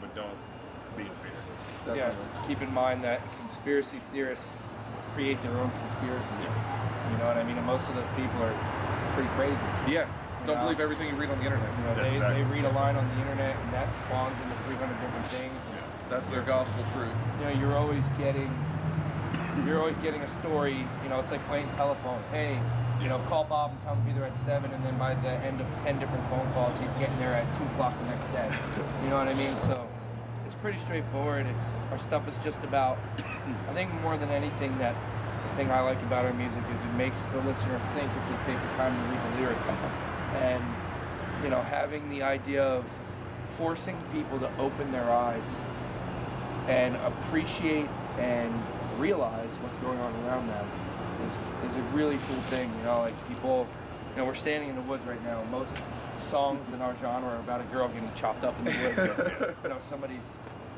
but don't be in fear. Definitely. Yeah, keep in mind that conspiracy theorists create their own conspiracies. You know what I mean? And most of those people are pretty crazy. Yeah. Don't believe everything you read on the internet. You know, they read a line on the internet and that spawns into 300 different things. Yeah. That's their gospel truth. You know, you're always getting a story. You know, it's like playing telephone. Hey, you know, call Bob and tell him to be there at 7, and then by the end of 10 different phone calls, he's getting there at 2 o'clock the next day. You know what I mean? So it's pretty straightforward. Our stuff is just about, I think more than anything, that the thing I like about our music is it makes the listener think if they take the time to read the lyrics. And, you know, having the idea of forcing people to open their eyes and appreciate and realize what's going on around them is a really cool thing. You know, like people, you know, we're standing in the woods right now. Most songs in our genre are about a girl getting chopped up in the woods. Or, you know, somebody's,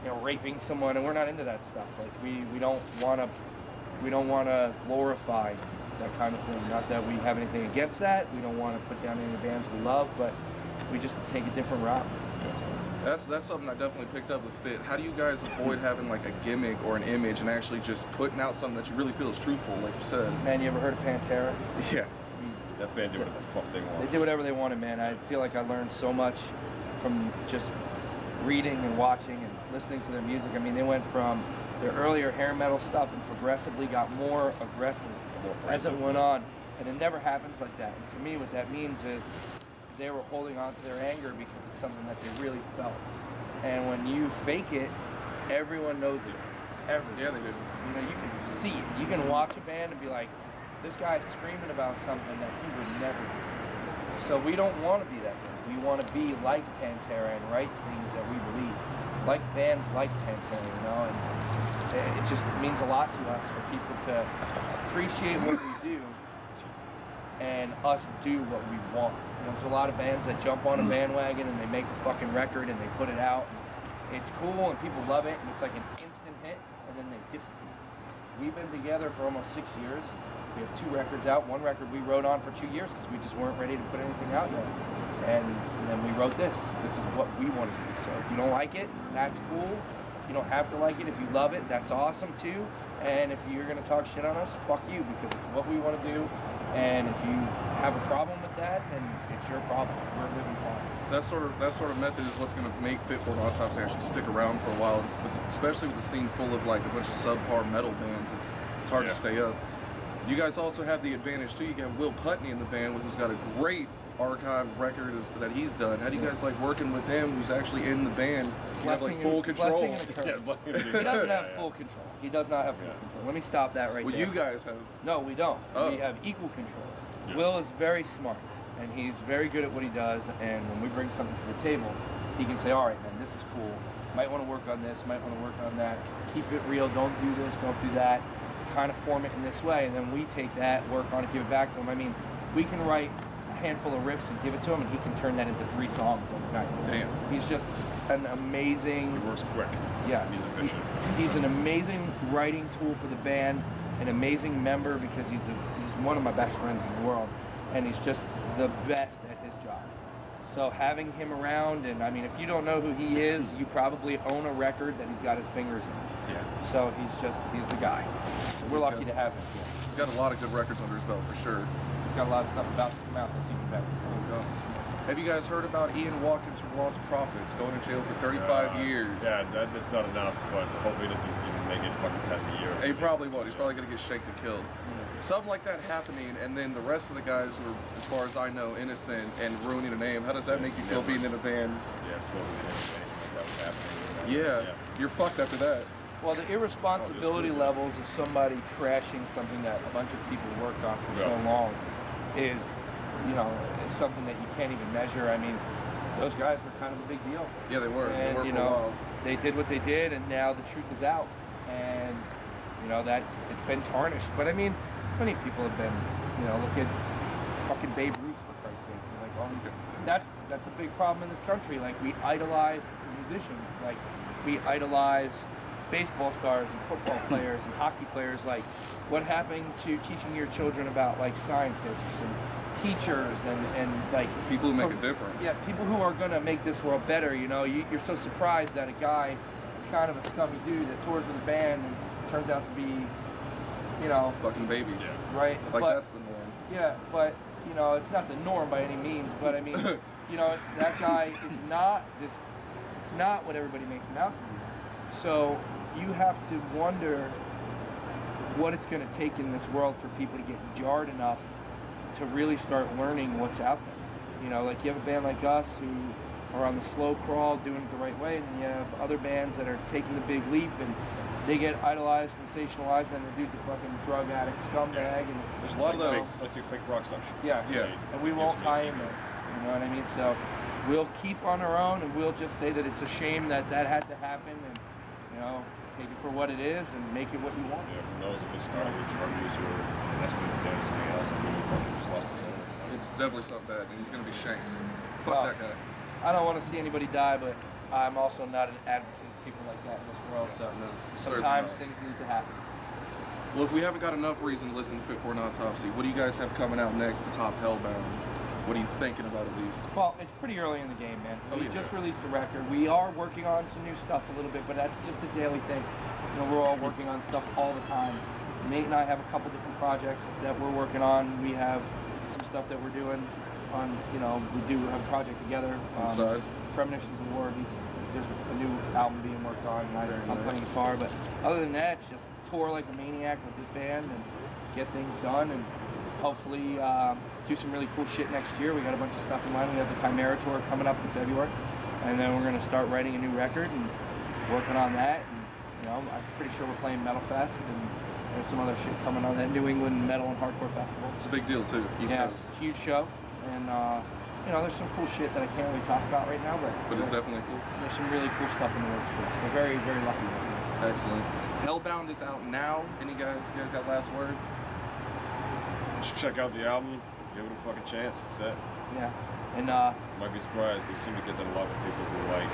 you know, raping someone, and we're not into that stuff. Like we don't want to glorify that kind of thing. Not that we have anything against that. We don't want to put down any bands we love, but we just take a different route. That's something I definitely picked up with Fit. How do you guys avoid having like a gimmick or an image and actually just putting out something that you really feel is truthful, like you said? Man, you ever heard of Pantera? Yeah. That band did what the fuck they wanted. They did whatever they wanted, man. I feel like I learned so much from just reading and watching and listening to their music. I mean, they went from their earlier hair metal stuff and progressively got more aggressive as it went on. And it never happens like that. And to me, what that means is they were holding on to their anger because it's something that they really felt. And when you fake it, everyone knows it. Everyone. Yeah, they do. You know, you can see it. You can watch a band and be like, this guy's screaming about something that he would never do. So we don't want to be that band. We want to be like Pantera and write things that we believe. Like bands like Pantera, you know, and it just means a lot to us for people to appreciate what we do and us do what we want. You know, there's a lot of bands that jump on a bandwagon and they make a fucking record and they put it out. And it's cool and people love it and it's like an instant hit and then they disappear. We've been together for almost 6 years. We have 2 records out. 1 record we wrote on for 2 years because we just weren't ready to put anything out yet. And then we wrote this. This is what we wanted to do. So if you don't like it, that's cool. You don't have to like it. If you love it, that's awesome too. And if you're going to talk shit on us, fuck you, because it's what we want to do. And if you have a problem with that, then it's your problem. We're living fine. That sort of method is what's going to make Fit For An Autopsy actually stick around for a while, especially with the scene full of like a bunch of subpar metal bands. It's hard to stay up. You guys also have the advantage too. You got Will Putney in the band, who's got a great archive record that he's done. How do you guys like working with him, who's actually in the band? You have like full control. He doesn't have full control. He does not have full control. Let me stop that right there. Well, you guys have. No, we don't. Oh. We have equal control. Yeah. Will is very smart, and he's very good at what he does, and when we bring something to the table, he can say, all right, man, this is cool. Might want to work on this, might want to work on that. Keep it real, don't do this, don't do that. Kind of form it in this way, and then we take that, work on it, give it back to him. I mean, we can write a handful of riffs and give it to him, and he can turn that into 3 songs overnight. Damn. He's just an amazing... He works quick. Yeah. He's efficient. He's an amazing writing tool for the band, an amazing member because he's one of my best friends in the world, and he's just the best at his job. So having him around, and I mean, if you don't know who he is, you probably own a record that he's got his fingers in. Yeah. So he's the guy. We're lucky to have him. He's got a lot of good records under his belt for sure. He's got a lot of stuff about to come out that's even better. So. Have you guys heard about Ian Watkins from Lost Prophets going to jail for 35 years? Yeah, that's not enough, but hopefully he doesn't even make it fucking past a year. He probably won't. He's probably going to get shanked and killed. Something like that happening, and then the rest of the guys who are, as far as I know, innocent and ruining a name. How does that make you feel being in a band? Yeah, supposedly anything like that was happening. Yeah, you're fucked after that. Well, the irresponsibility levels of somebody trashing something that a bunch of people worked on for so long is, you know, it's something that you can't even measure. I mean, those guys were kind of a big deal. Yeah, they were. And, they were you for a know, while. they did what they did, and now the truth is out. And, you know, it's been tarnished. But, I mean, plenty of people have been, you know, look at fucking Babe Ruth, for Christ's sakes. And, like, all these, that's a big problem in this country. Like, we idolize musicians. Like, we idolize baseball stars and football players and hockey players. Like, what happened to teaching your children about like scientists and teachers and like people who make a difference? Yeah, people who are gonna make this world better. You know, you're so surprised that a guy is kind of a scummy dude that tours with a band and turns out to be, you know, fucking babies. Right. Like but, that's the norm. Yeah, but you know, it's not the norm by any means. But I mean, you know, that guy is not this. It's not what everybody makes him out to be. So you have to wonder what it's going to take in this world for people to get jarred enough to really start learning what's out there. You know, like you have a band like us who are on the slow crawl, doing it the right way, and then you have other bands that are taking the big leap and they get idolized, sensationalized, and the dude's a fucking drug addict, scumbag, and there's a lot of those. Let's do fake rock stars. Yeah, and we won't tie in there. You know what I mean? So we'll keep on our own, and we'll just say that it's a shame that that had to happen, and you know, take it for what it is and make it what you want. Yeah, who knows if it started with drug use or that's going to be doing something else and maybe fucking just lost control. It's definitely something bad, and he's going to be shanked. So fuck that guy. I don't want to see anybody die, but I'm also not an advocate of people like that in this world, so sometimes things need to happen. Well, if we haven't got enough reason to listen to Fit For An Autopsy, what do you guys have coming out next to top Hellbound? What are you thinking about at least? Well, it's pretty early in the game, man. We just released the record. We are working on some new stuff a little bit, but that's just a daily thing. You know, we're all working on stuff all the time. Nate and I have a couple different projects that we're working on. We have some stuff that we're doing on, you know, we do have a project together. Premonitions of War. There's a new album being worked on, and I'm playing guitar. But other than that, it's just tour like a maniac with this band and get things done, and hopefully do some really cool shit next year. We got a bunch of stuff in mind. We have the Chimera tour coming up in February, and then we're going to start writing a new record and working on that. And, you know, I'm pretty sure we're playing Metal Fest, and there's some other shit coming on that New England Metal and Hardcore Festival. It's a big deal too. East Coast. Huge show, and you know, there's some cool shit that I can't really talk about right now, but it's definitely cool. There's some really cool stuff in the works for us. We're very, very lucky right now. Excellent. Hellbound is out now. You guys got last word? Just check out the album. Give it a fucking chance. That's it. Yeah. And might be surprised. We seem to get a lot of people who like,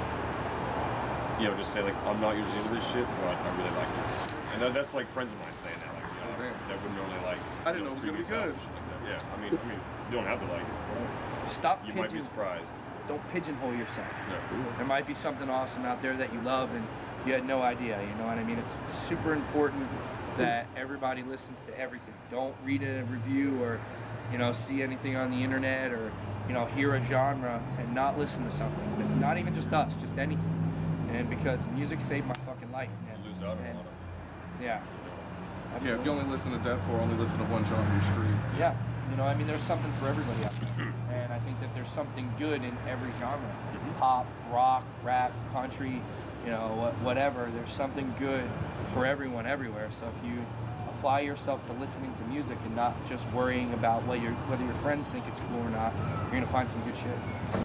you know, just say like, I'm not usually into this shit, but I really like this. And that's like friends of mine saying that, like, you know, that wouldn't normally like. I didn't know it was gonna be good. Like yeah, I mean, you don't have to like it. Stop. You might be surprised. Don't pigeonhole yourself. Yeah. There might be something awesome out there that you love and you had no idea. You know what I mean? It's super important that everybody listens to everything. Don't read a review or, you know, see anything on the internet or, you know, hear a genre and not listen to something. But not even just us, just anything. And because music saved my fucking life, man. You lose out on a lot of. Yeah. Absolutely. Yeah, if you only listen to deathcore, only listen to one genre, you're screwed. Yeah. You know, I mean, there's something for everybody out there. And I think that there's something good in every genre. Pop, rock, rap, country, you know, whatever. There's something good for everyone everywhere. So if you apply yourself to listening to music and not just worrying about whether your friends think it's cool or not, you're going to find some good shit.